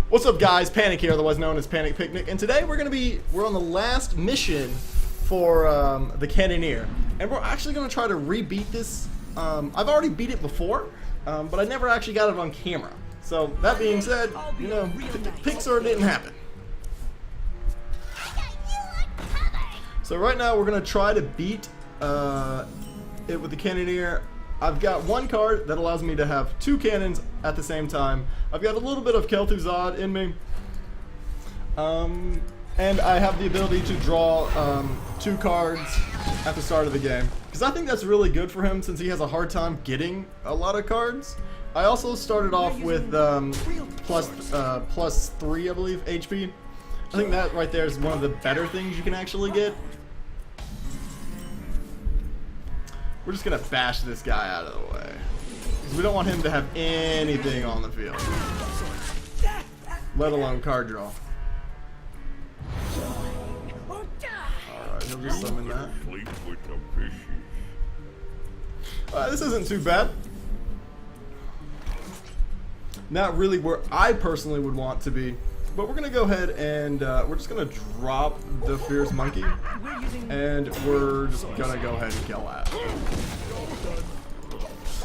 What's up, guys? Panic here, otherwise known as Panic Picnic, and today we're on the last mission for the Cannoneer, and we're actually gonna try to rebeat this. I've already beat it before, but I never actually got it on camera. So that being said, you know, Pixar didn't happen. So right now we're gonna try to beat it with the Cannoneer. I've got one card that allows me to have two cannons at the same time. I've got a little bit of Kel'Thuzad in me. And I have the ability to draw two cards at the start of the game. Because I think that's really good for him since he has a hard time getting a lot of cards. I also started off with plus 3, I believe, HP. I think that right there is one of the better things you can actually get. We're just gonna bash this guy out of the way. Because we don't want him to have anything on the field. Let alone card draw. Alright, he'll just summon that. This isn't too bad. Not really where I personally would want to be. But we're gonna go ahead and we're just gonna drop the Fierce Monkey, and we're just gonna go ahead and kill that.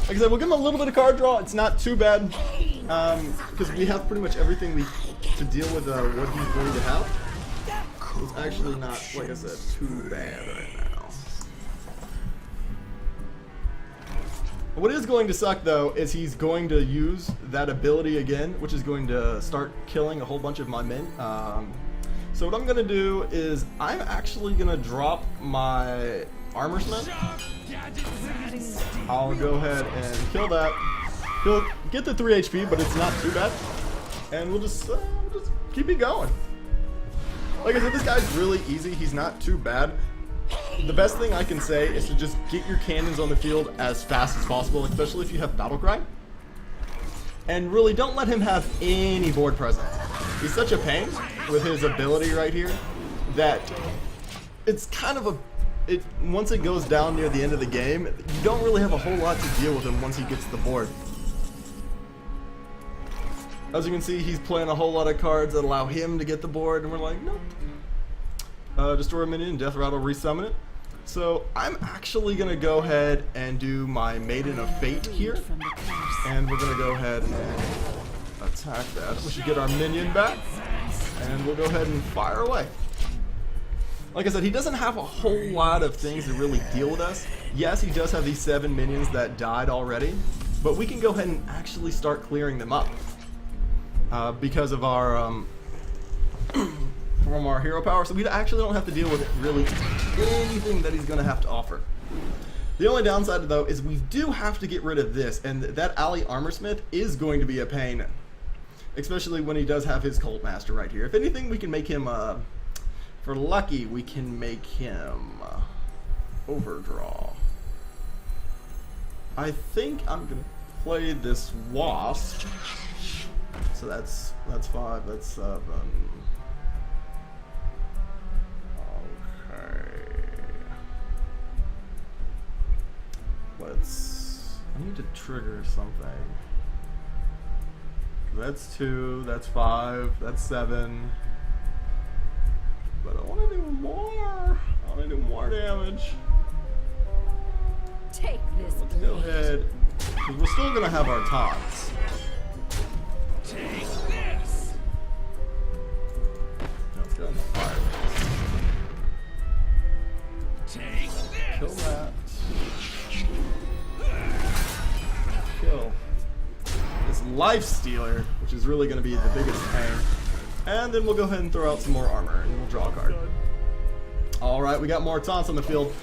Like I said, we'll give him a little bit of card draw. It's not too bad because we have pretty much everything to deal with what he's going to have. It's actually not, like I said, too bad right now. What is going to suck, though, is he's going to use that ability again, which is going to start killing a whole bunch of my men. So what I'm going to do is I'm actually going to drop my Armor Smith. I'll go ahead and kill that. He'll get the 3 HP, but it's not too bad. And we'll just keep it going. Like I said, this guy's really easy. He's not too bad. The best thing I can say is to just get your cannons on the field as fast as possible, especially if you have Battle Cry. And really don't let him have any board presence. He's such a pain with his ability right here that it's kind of once it goes down near the end of the game, you don't really have a whole lot to deal with him once he gets to the board. As you can see, he's playing a whole lot of cards that allow him to get the board, and we're like, nope. Destroy a minion, Death Rattle, resummon it. So I'm actually going to go ahead and do my Maiden of Fate here. And we're going to go ahead and attack that. We should get our minion back. And we'll go ahead and fire away. Like I said, he doesn't have a whole lot of things to really deal with us. Yes, he does have these 7 minions that died already. But we can go ahead and actually start clearing them up. Because of our... from our hero power, so we actually don't have to deal with really anything that he's going to have to offer. The only downside, though, is we do have to get rid of this, and that Alley Armor Smith is going to be a pain, especially when he does have his Cult Master right here. If anything, we can make him, for lucky, we can make him Overdraw. I think I'm going to play this Wasp, so that's 5, that's 7. I need to trigger something. That's 2, that's 5, that's 7. But I want to do more. I want to do more damage. Take this. Let's go ahead. Because we're still going to have our taunts. Take this. Let's go in the fire. Take this. Kill that. Kill this Life Stealer, which is really going to be the biggest pain. And then we'll go ahead and throw out some more armor, and we'll draw a card. Alright, we got more taunts on the field.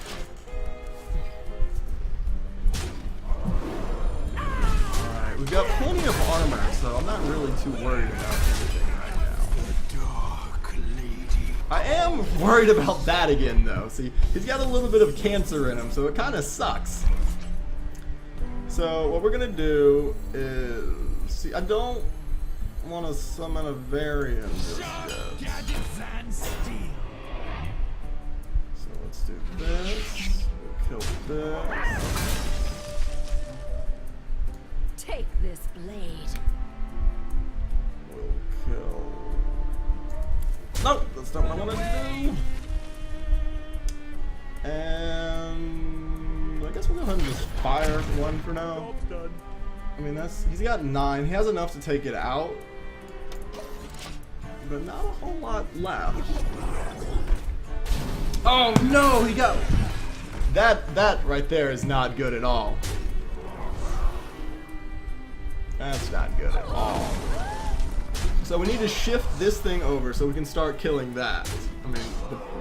Alright, we've got plenty of armor, so I'm not really too worried about anything right now. The Dark Lady. I am worried about that again, though. See, he's got a little bit of cancer in him, so it kind of sucks. So what we're gonna do is, see, I don't want to summon a variant just yet. So let's do this. We'll kill this. Take this blade. We'll kill No, that's not what I want to do. And I guess we'll go ahead and just fire one for now. I mean, he's got 9. He has enough to take it out, but not a whole lot left. Oh no, he got that right there is not good at all. That's not good at all. So we need to shift this thing over so we can start killing that. I mean,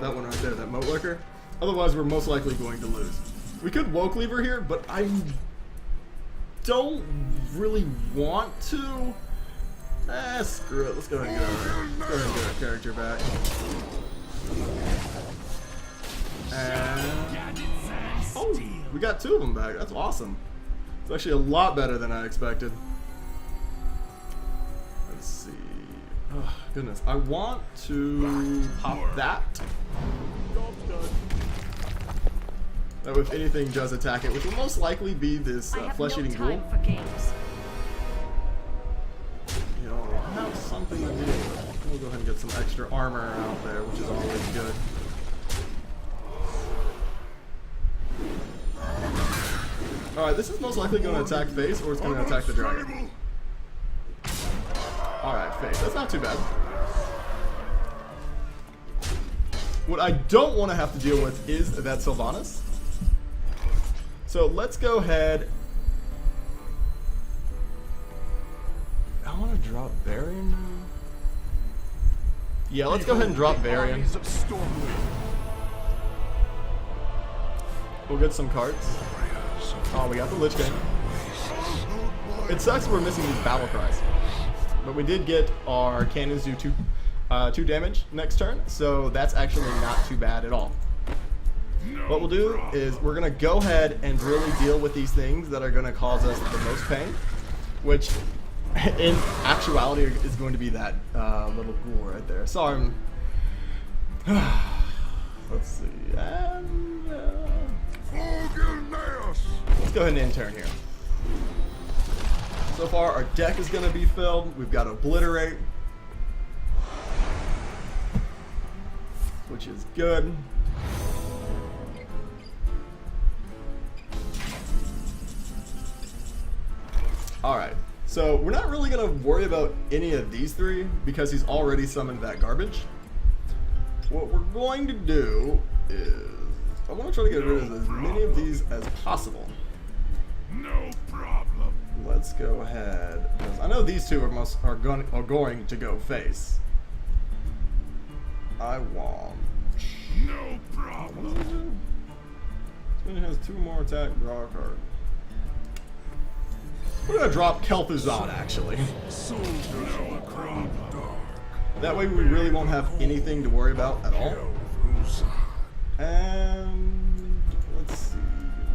that one right there, that moat lurker. Otherwise, we're most likely going to lose. We could woke lever here, but I don't really want to. Screw it. Let's go ahead and get our character back. And oh, we got 2 of them back. That's awesome. It's actually a lot better than I expected. Let's see. Oh, goodness. I want to pop that. That if anything does attack it, which will most likely be this flesh-eating ghoul. You know, I'll have something to deal with. We'll go ahead and get some extra armor out there, which is always good. Alright, this is most likely going to attack face, or it's going to attack the dragon. Alright, face. That's not too bad. What I don't want to have to deal with is that Sylvanas. So let's go ahead. I want to drop Varian now. Yeah, let's go ahead and drop Varian. We'll get some cards. Oh, we got the Lich King. It sucks we're missing these battle cries. But we did get our cannons do 2 damage next turn, so that's actually not too bad at all. What we'll do is we're going to go ahead and really deal with these things that are going to cause us the most pain, which in actuality is going to be that little ghoul right there. Sorry. Let's see. And, let's go ahead and intern here. So far, our deck is going to be filled. We've got Obliterate, which is good. Alright, so we're not really going to worry about any of these 3 because he's already summoned that garbage. What we're going to do is I want to try to get rid of as many of these as possible. No problem. Let's go ahead. I know these 2 are going to go face. I want. No problem. This one has 2 more attack, draw a card. We're gonna drop Kel'Thuzad actually. That way we really won't have anything to worry about at all. And let's see.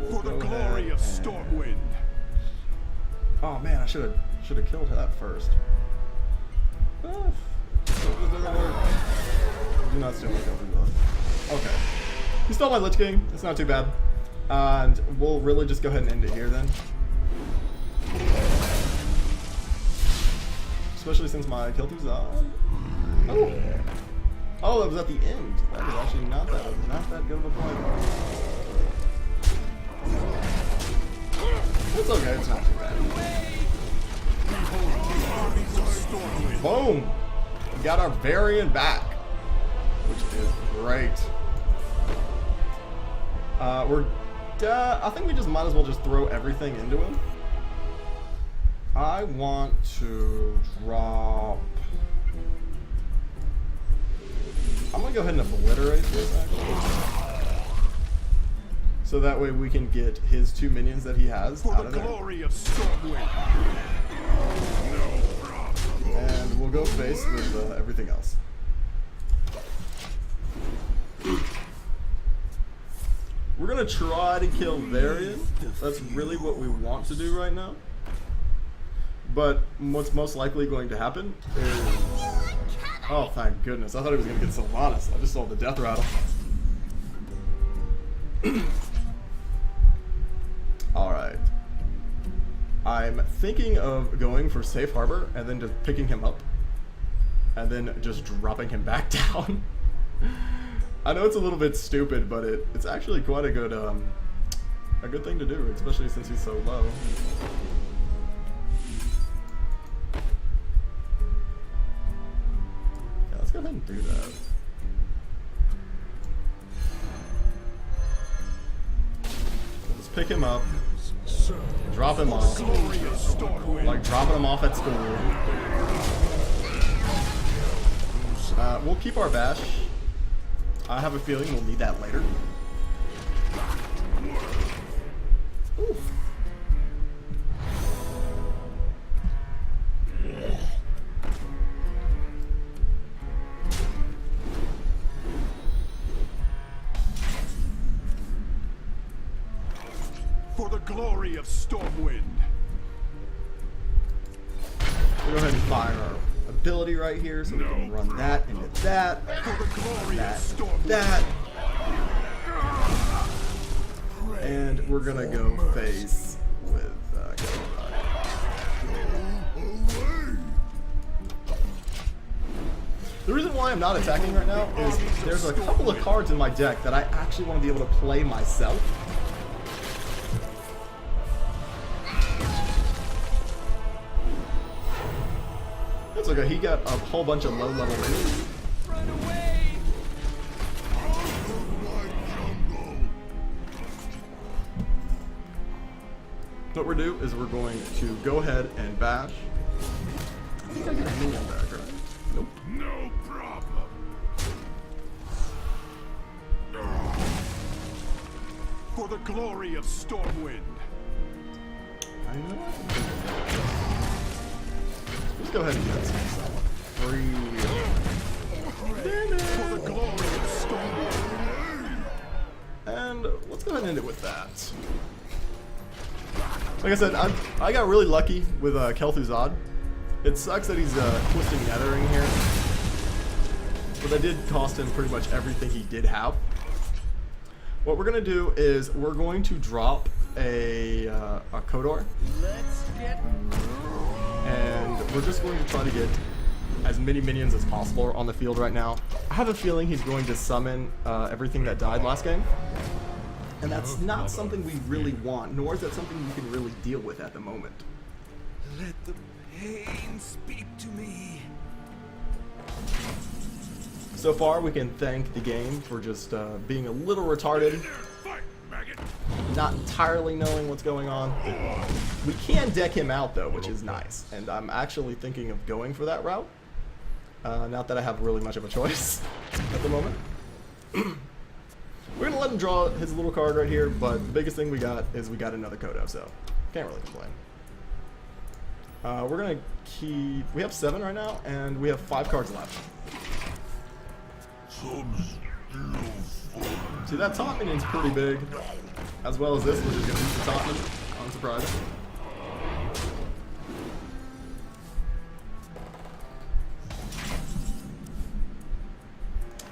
We'll For the glory of Stormwind. Oh man, I should have killed that first. Do not steal my Kel'Thuzad. Okay. He stole my Lich King. It's not too bad. And we'll really just go ahead and end it here then. Especially since my Kel'Thuzad. Oh, that was at the end. That was actually not that good of a point. It's okay, it's not too bad. Boom! We got our Varian back, which is great. I think we just might as well just throw everything into him. I want to drop. I'm gonna go ahead and obliterate this actually, so that way we can get his 2 minions that he has out of there. Glory of Stormwind. No problem. And we'll go face with everything else. We're gonna try to kill Varian. That's really what we want to do right now. But what's most likely going to happen is... Oh, thank goodness. I thought he was going to get Sylvanas. I just saw the death rattle. Alright. I'm thinking of going for Safe Harbor and then just picking him up. and then just dropping him back down. I know it's a little bit stupid, but it's actually quite a good thing to do, especially since he's so low. Yeah, let's go ahead and do that. Let's pick him up, drop him off, like dropping him off at school. We'll keep our bash. I have a feeling we'll need that later. Oof. For the glory of Stormwind. We'll go ahead and fire our ability right here, so we can run that into that, For the glory that, of Stormwind. that. And we're gonna go face with the reason why I'm not attacking right now is there's a couple of cards in my deck that I actually want to be able to play myself. That's okay, he got a whole bunch of low level enemies. Run away! What we're do is we're going to go ahead and bash. I think I get a minion back, right? Nope. No problem. For the glory of Stormwind. I know. Let's go ahead and get some free. For the glory of Stormwind. And let's go ahead and end it with that. Like I said, I got really lucky with Kel'Thuzad. It sucks that he's twisting Nethering here, but that did cost him pretty much everything he did have. What we're gonna do is we're going to drop a Kodor, Let's get and we're just going to try to get as many minions as possible on the field right now. I have a feeling he's going to summon everything that died last game. And that's not something we really want, nor is that something we can really deal with at the moment. let the pain speak to me. So far, we can thank the game for just being a little retarded, Fight, maggot. not entirely knowing what's going on. We can deck him out, though, which is nice. And I'm actually thinking of going for that route. Not that I have really much of a choice at the moment. We're going to let him draw his little card right here, but the biggest thing we got is we got another Kodo, so can't really complain. We're going to keep... We have 7 right now, and we have 5 cards left. See, that Taunt Minion's pretty big, as well as this, which is going to beat the Taunt Minion. Unsurprising.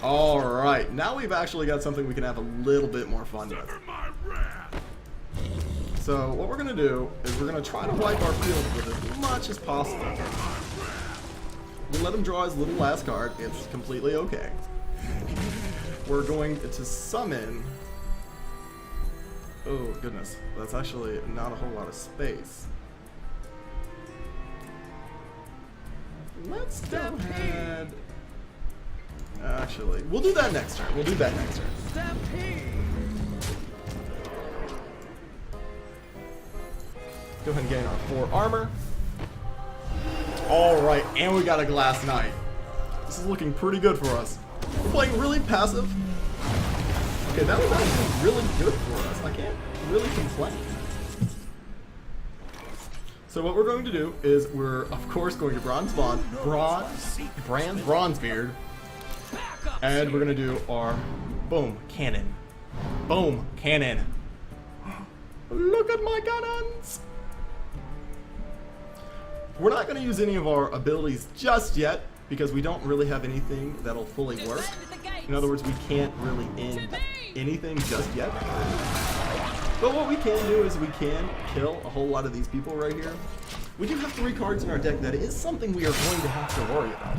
Alright, now we've actually got something we can have a little bit more fun with. For my wrath. So what we're going to do is we're going to try to wipe our field with as much as possible. We let him draw his little last card. It's completely okay. We're going to summon... Oh, goodness. That's actually not a whole lot of space. Let's go ahead... Actually, we'll do that next turn. We'll do that next turn. Stampede! Go ahead and gain our 4 armor. Alright, and we got a Glass Knight. This is looking pretty good for us. We're playing really passive. Okay, that was actually really good for us. I can't really complain. So what we're going to do is we're, of course, going to Bronzebeard. And we're going to do our boom cannon. Boom cannon. Look at my cannons! We're not going to use any of our abilities just yet because we don't really have anything that'll fully work. In other words, we can't really end anything just yet. But what we can do is we can kill a whole lot of these people right here. We do have 3 cards in our deck that is something we are going to have to worry about.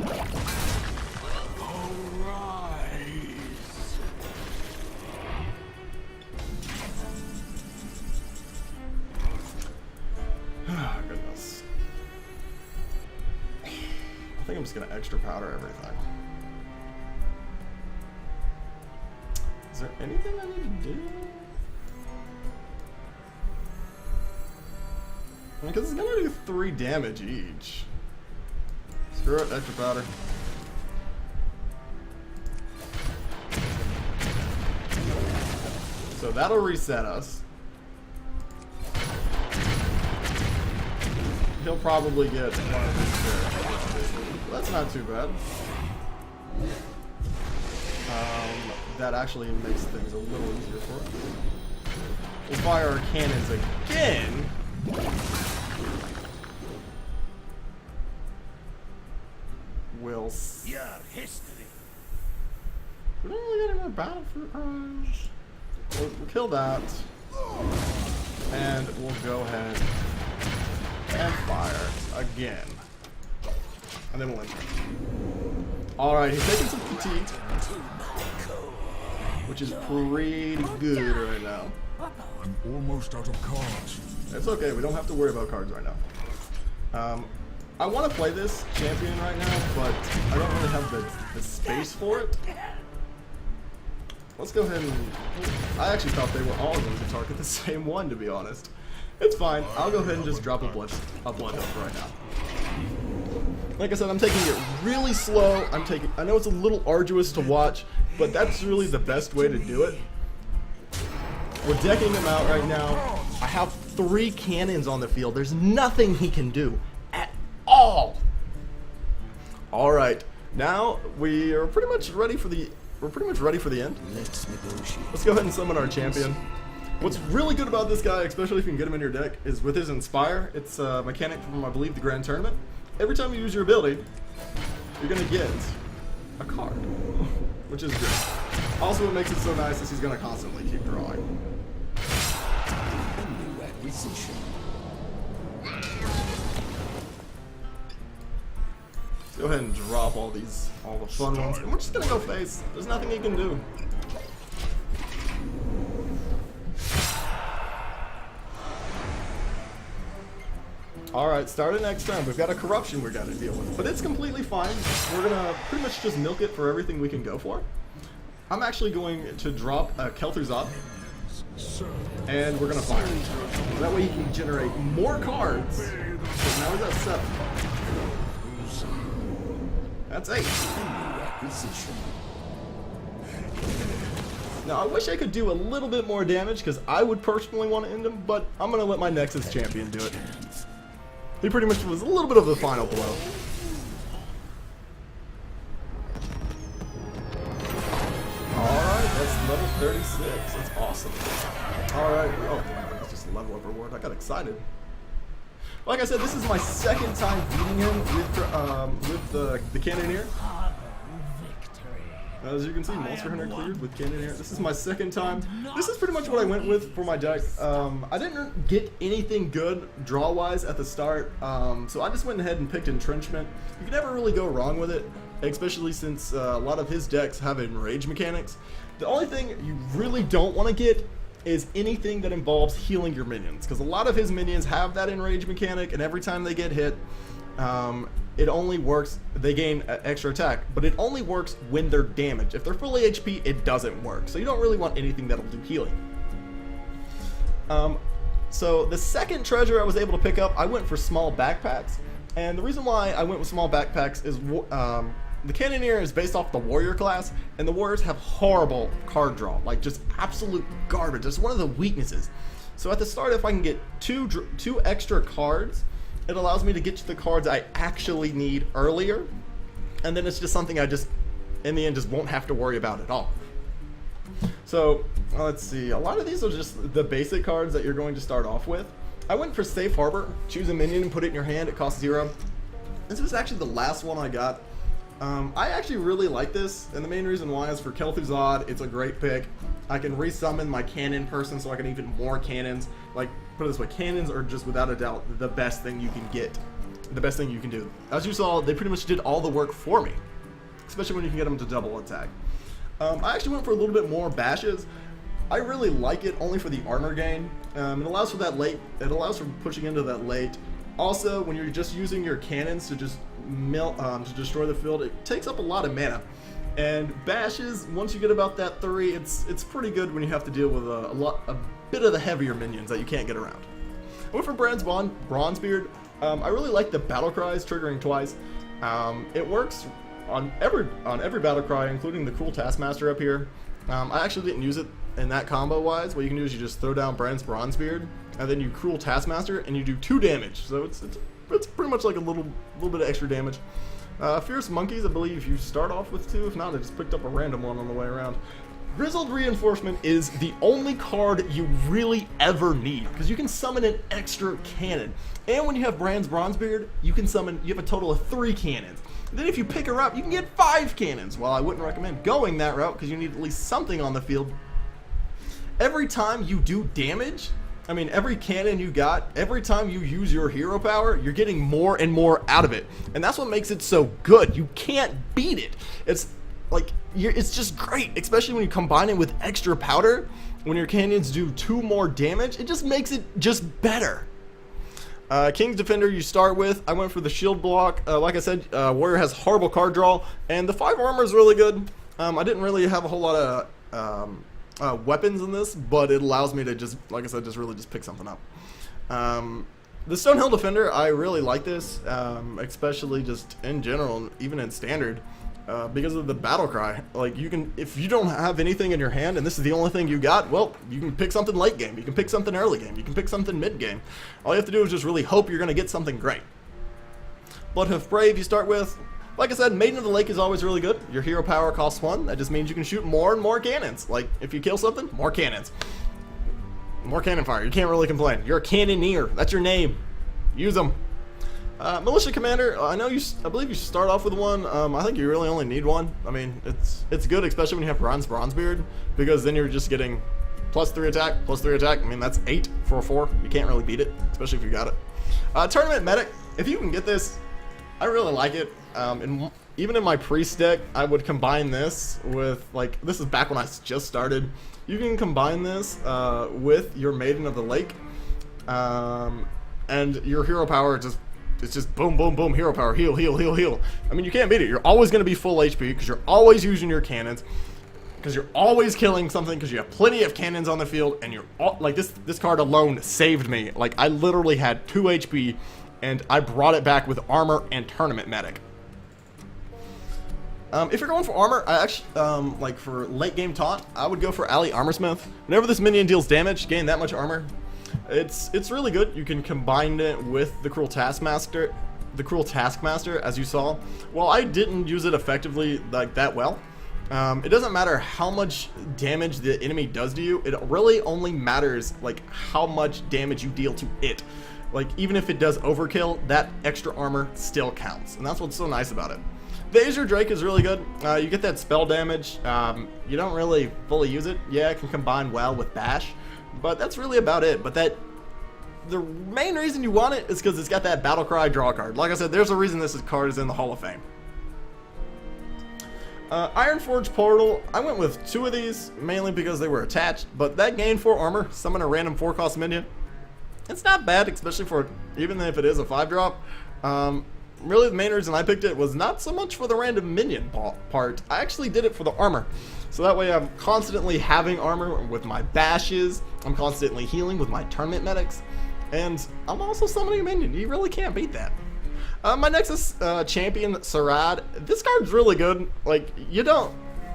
just gonna extra powder everything. Is there anything I need to do? Because it's gonna do 3 damage each. Screw it, extra powder. So that'll reset us. He'll probably get one of these there. That's not too bad. That actually makes things a little easier for us. We'll fire our cannons again. We'll Your history. we don't really get any more battle fruit cards. We'll kill that. And we'll go ahead and fire again. And then we'll enter. Alright, he's taking some fatigue, which is pretty good right now. I'm almost out of cards. It's okay, we don't have to worry about cards right now. I want to play this champion right now, but I don't really have the space for it. Let's go ahead and... I actually thought they were all going to target the same one, to be honest. It's fine. I'll go ahead and just drop a blood up right now. Like I said, I'm taking it really slow. I know it's a little arduous to watch, but that's really the best way to do it. We're decking him out right now. I have 3 cannons on the field. There's nothing he can do at all. All right, now we are pretty much ready for the end. Let's negotiate. Let's go ahead and summon our champion. What's really good about this guy, especially if you can get him in your deck, is with his Inspire. It's a mechanic from, I believe, the Grand Tournament. Every time you use your ability, you're going to get a card, which is good. Also, what makes it so nice is he's going to constantly keep drawing. A new acquisition. Go ahead and drop all the fun ones. And we're just gonna go face. There's nothing he can do. Alright, starting next turn. We've got a corruption we're gonna deal with. But it's completely fine. We're gonna pretty much just milk it for everything we can go for. I'm actually going to drop a Kel'Thuzad. And we're gonna fire. That way he can generate more cards. So now he's at 7. That's 8. Now, I wish I could do a little bit more damage, because I would personally want to end him, but I'm going to let my Nexus champion do it. He pretty much was a little bit of the final blow. Alright, that's level 36. That's awesome. Alright, oh, that's just a level up reward. I got excited. Like I said, this is my 2nd time beating him with the Cannoneer. As you can see, Monster Hunter cleared with Cannoneer. This is my 2nd time. This is pretty much what I went with for my deck. I didn't get anything good draw-wise at the start, so I just went ahead and picked Entrenchment. You can never really go wrong with it, especially since a lot of his decks have enrage mechanics. The only thing you really don't want to get is anything that involves healing your minions, because a lot of his minions have that enrage mechanic, and every time they get hit, it only works, they gain extra attack, but it only works when they're damaged. If they're fully HP, it doesn't work, so you don't really want anything that'll do healing. So the 2nd treasure I was able to pick up, I went for small backpacks, and the reason why I went with small backpacks is the Cannoneer is based off the Warrior class, and the Warriors have horrible card draw, like just absolute garbage. It's one of the weaknesses. So at the start, if I can get two extra cards, it allows me to get to the cards I actually need earlier, and then it's just something I just, in the end, just won't have to worry about at all. So let's see, a lot of these are just the basic cards that you're going to start off with. I went for Safe Harbor. Choose a minion and put it in your hand. It costs 0. This was actually the last one I got. I actually really like this, and the main reason why is for Kel'Thuzad. It's a great pick. I can resummon my cannon person, so I can even more cannons. Like, put it this way, cannons are just without a doubt the best thing you can get. The best thing you can do. As you saw, they pretty much did all the work for me, especially when you can get them to double attack. I actually went for a little bit more bashes. I really like it only for the armor gain. It allows for that late. It allows for pushing into that late Also, when you're just using your cannons to just to destroy the field, it takes up a lot of mana. And bashes, once you get about that 3, it's pretty good when you have to deal with a bit of the heavier minions that you can't get around. I went for Bronzebeard. I really like the battle cries triggering twice. It works on every battle cry, including the cool Taskmaster up here. I actually didn't use it in that combo wise. What you can do is you just throw down Bronzebeard, and then you cruel Taskmaster, and you do 2 damage. So it's pretty much like a little bit of extra damage. Fierce Monkeys, I believe you start off with 2. If not, I just picked up a random one on the way around. Grizzled Reinforcement is the only card you really ever need, because you can summon an extra cannon. And when you have Bronzebeard, you have a total of 3 cannons. And then if you pick her up, you can get 5 cannons. Well, I wouldn't recommend going that route, because you need at least something on the field. Every time you do damage, I mean, every cannon you got, every time you use your hero power, you're getting more and more out of it. And that's what makes it so good. You can't beat it. It's like, it's just great, especially when you combine it with extra powder. When your cannons do 2 more damage, it just makes it just better. King's Defender you start with. I went for the shield block. Like I said, Warrior has horrible card draw, and the 5 armor is really good. I didn't really have a whole lot of weapons in this, but it allows me to just, like I said, just pick something up. The Stonehill Defender, I really like this, especially just in general, even in standard. Because of the battle cry. Like, you can, if you don't have anything in your hand and this is the only thing you got, well, you can pick something late game, you can pick something early game, you can pick something mid game. All you have to do is just really hope you're going to get something great. Bloodhoof Brave you start with. Like I said, Maiden of the Lake is always really good. Your hero power costs 1. That just means you can shoot more and more cannons. Like, if you kill something, more cannons. More cannon fire. You can't really complain. You're a cannoneer. That's your name. Use them. Militia Commander, I believe you start off with 1. I think you really only need 1. I mean, it's good, especially when you have Bronzebeard, because then you're just getting +3 attack, +3 attack. I mean, that's 8 for a 4. You can't really beat it, especially if you got it. Tournament Medic, if you can get this, I really like it. Even in my priest deck, I would combine this with, like, this is back when I just started. You can combine this with your Maiden of the Lake, and your hero power it's just boom, boom, boom, hero power, heal, heal, heal, heal. I mean, you can't beat it. You're always going to be full HP because you're always using your cannons, because you're always killing something, because you have plenty of cannons on the field, and like, this card alone saved me. Like, I literally had 2 HP, and I brought it back with armor and Tournament Medic. If you're going for armor, I actually, like for late game taunt, I would go for Ally Armorsmith. Whenever this minion deals damage, gain that much armor. It's really good. You can combine it with the Cruel Taskmaster, as you saw. While I didn't use it effectively like that well, it doesn't matter how much damage the enemy does to you. It really only matters like how much damage you deal to it. Like, even if it does overkill, that extra armor still counts, and that's what's so nice about it. The Azure Drake is really good. You get that spell damage. You don't really fully use it. Yeah, it can combine well with Bash, but that's really about it. But the main reason you want it is because it's got that Battle Cry draw card. Like I said, there's a reason this card is in the Hall of Fame. Ironforge Portal, I went with 2 of these, mainly because they were attached, but that gained 4 armor, summon a random 4-cost minion. It's not bad, especially for, even if it is a 5-drop. Really, the main reason I picked it was not so much for the random minion part. I actually did it for the armor. So that way I'm constantly having armor with my bashes, I'm constantly healing with my tournament medics, and I'm also summoning a minion. You really can't beat that. My Nexus champion, Sarad, this card's really good. Like,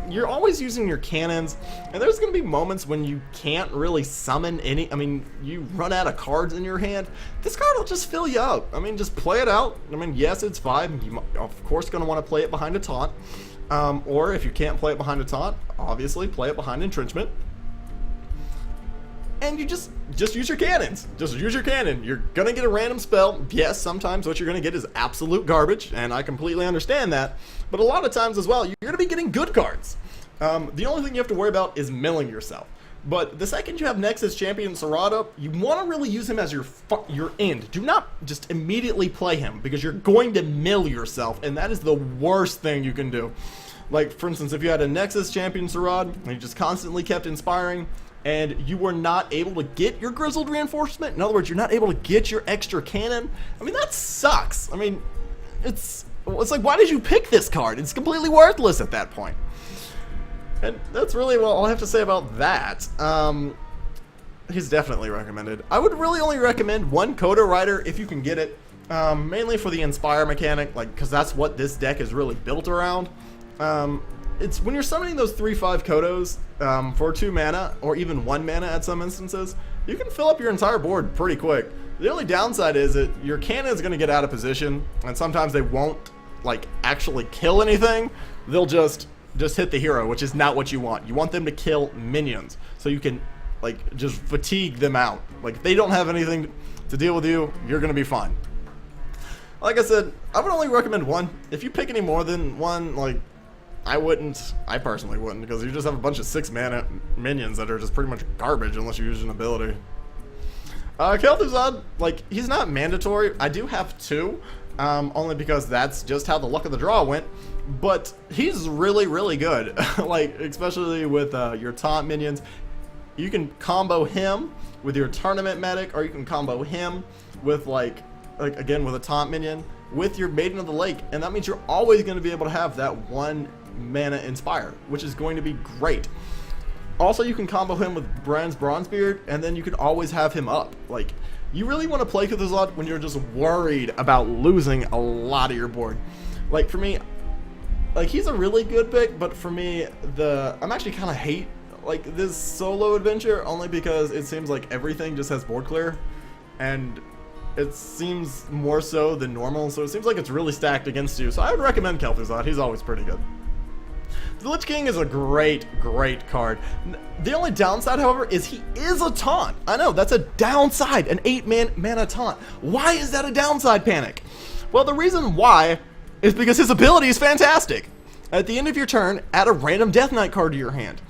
you're always using your cannons, and there's going to be moments when you can't really summon any. I mean, you run out of cards in your hand. This card will just fill you up. I mean, just play it out. I mean, yes, it's 5. You of course going to want to play it behind a taunt, or if you can't play it behind a taunt, obviously play it behind entrenchment. And you just use your cannons. Just use your cannon. You're gonna get a random spell. Yes, sometimes what you're gonna get is absolute garbage, and I completely understand that. But a lot of times as well, you're gonna be getting good cards. The only thing you have to worry about is milling yourself. But the second you have Nexus Champion Sarad up, you want to really use him as your end. Do not just immediately play him, because you're going to mill yourself, and that is the worst thing you can do. Like, for instance, if you had a Nexus Champion Sarad, and you just constantly kept inspiring, and you were not able to get your Grizzled Reinforcement, in other words, you're not able to get your extra cannon, I mean, that sucks. I mean, it's like, why did you pick this card? It's completely worthless at that point. And that's really all I have to say about that. He's definitely recommended. I would really only recommend one Coda Rider if you can get it, mainly for the Inspire mechanic, like, because that's what this deck is really built around. It's when you're summoning those 3/5 Kodos for 2 mana, or even 1 mana at some instances, you can fill up your entire board pretty quick. The only downside is that your cannon is going to get out of position, and sometimes they won't like actually kill anything. They'll just hit the hero, which is not what you want. You want them to kill minions, so you can like just fatigue them out. Like if they don't have anything to deal with you, you're going to be fine. Like I said, I would only recommend one. If you pick any more than one, like, I personally wouldn't, because you just have a bunch of 6 mana minions that are just pretty much garbage unless you use an ability. Kel'Thuzad, like, he's not mandatory. I do have 2, only because that's just how the luck of the draw went, but he's really, really good. Like, especially with your taunt minions. You can combo him with your tournament medic, or you can combo him with, like again, with a taunt minion, with your Maiden of the Lake, and that means you're always going to be able to have that 1 mana Inspire, which is going to be great. Also, you can combo him with Bran's Bronzebeard, and then you can always have him up. Like, you really want to play Cthulhu when you're just worried about losing a lot of your board. Like, for me, like, he's a really good pick, but for me, I'm actually kind of hate, like, this solo adventure, only because it seems like everything just has board clear, and it seems more so than normal, so it seems like it's really stacked against you. So I would recommend Kel'Thuzad. He's always pretty good. The Lich King is a great, great card. The only downside, however, is he is a taunt. I know, that's a downside, an 8-mana taunt. Why is that a downside, Panic? Well, the reason why is because his ability is fantastic. At the end of your turn, add a random Death Knight card to your hand.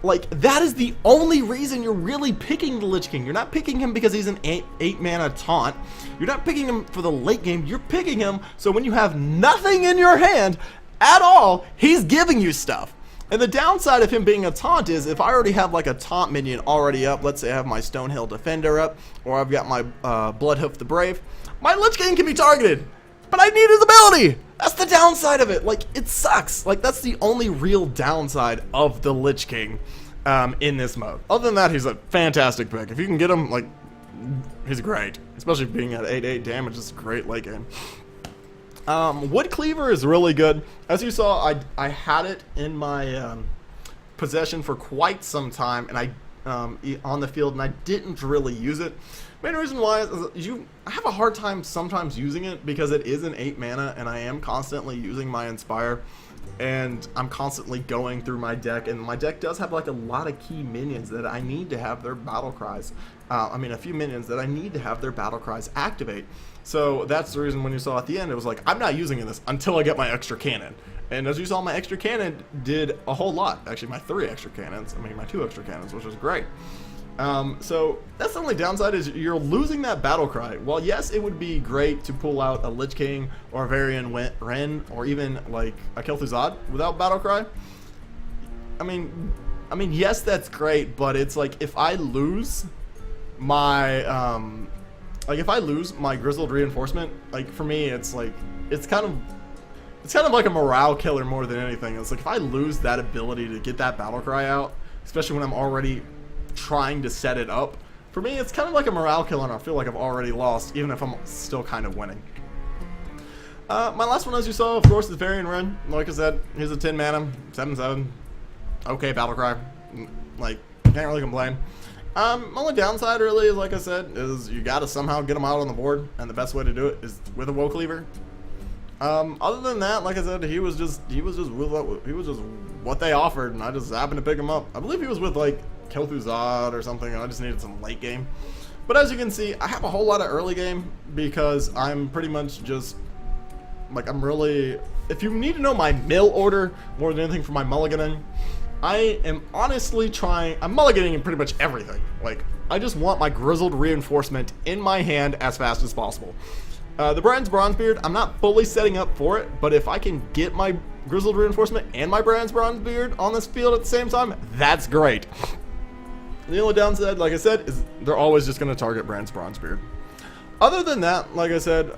Like, that is the only reason you're really picking the Lich King. You're not picking him because he's an 8-mana taunt. You're not picking him for the late game. You're picking him so when you have nothing in your hand at all, he's giving you stuff. And the downside of him being a taunt is, if I already have like a taunt minion already up, let's say I have my Stonehill Defender up, or I've got my Bloodhoof the Brave, my Lich King can be targeted, but I need his ability. That's the downside of it. Like, it sucks. Like, that's the only real downside of the Lich King in this mode. Other than that, he's a fantastic pick. If you can get him, like, he's great. Especially being at 8/8 damage, it's great late game. Wood Cleaver is really good. As you saw, I had it in my possession for quite some time, and I on the field, and I didn't really use it. Main reason why is I have a hard time sometimes using it because it is an 8 mana, and I am constantly using my Inspire, and I'm constantly going through my deck, and my deck does have like a lot of key minions that I need to have their battle cries. I mean, a few minions that I need to have their battle cries activate. So that's the reason when you saw at the end, it was like, I'm not using this until I get my extra cannon. And as you saw, my extra cannon did a whole lot. Actually, my 3 extra cannons. I mean, my 2 extra cannons, which was great. So that's the only downside, is you're losing that battle cry. While yes, it would be great to pull out a Lich King or a Varian Wren or even like a Kel'Thuzad without battle cry. I mean, yes, that's great, but it's like, if I lose my Grizzled Reinforcement, like, for me, it's like, it's kind of like a morale killer more than anything. It's like, if I lose that ability to get that battle cry out, especially when I'm already trying to set it up, for me, it's kind of like a morale killer, and I feel like I've already lost, even if I'm still kind of winning. My last one, as you saw, of course, is Varian Wren. Like I said, he's a 10 mana, 7/7. Okay, battle cry. Like, can't really complain. Only downside, really, is, like I said, is you gotta somehow get him out on the board, and the best way to do it is with a Woe Cleaver. Other than that, like I said, he was just what they offered, and I just happened to pick him up. I believe he was with like Kel'Thuzad or something, and I just needed some late game. But as you can see, I have a whole lot of early game because I'm pretty much just like, if you need to know my mill order more than anything for my mulliganing, I am honestly I'm mulliganing in pretty much everything. Like, I just want my Grizzled Reinforcement in my hand as fast as possible. The Bran's Bronzebeard, I'm not fully setting up for it, but if I can get my Grizzled Reinforcement and my Bran's Bronzebeard on this field at the same time, that's great. The only downside, like I said, is they're always just going to target Brand's Bronzebeard. Other than that, like I said,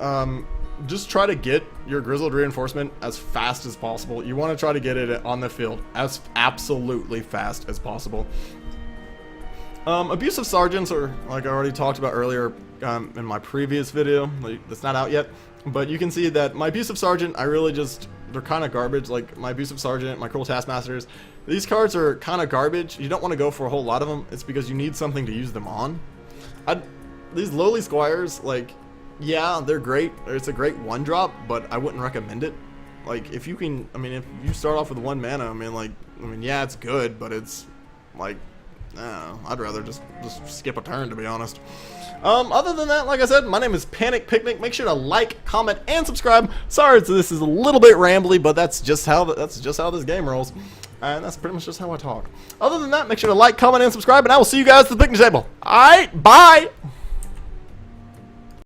just try to get your Grizzled Reinforcement as fast as possible. You want to try to get it on the field as absolutely fast as possible. Abusive Sergeants are, like I already talked about earlier in my previous video, that's not out yet, but you can see that my Abusive Sergeant, they're kind of garbage. Like my Abusive Sergeant, my Cruel Taskmasters, these cards are kind of garbage. You don't want to go for a whole lot of them. It's because you need something to use them on. These Lowly Squires, like, yeah, they're great. It's a great one drop, but I wouldn't recommend it. Like, if you can, I mean, if you start off with 1 mana, I mean, yeah, it's good, but it's like, I don't know, I'd rather just skip a turn, to be honest. Other than that, like I said, my name is Panic Picnic. Make sure to like, comment, and subscribe. Sorry, this is a little bit rambly, but that's just how this game rolls, and that's pretty much just how I talk. Other than that, make sure to like, comment, and subscribe, and I will see you guys at the picnic table. All right, bye.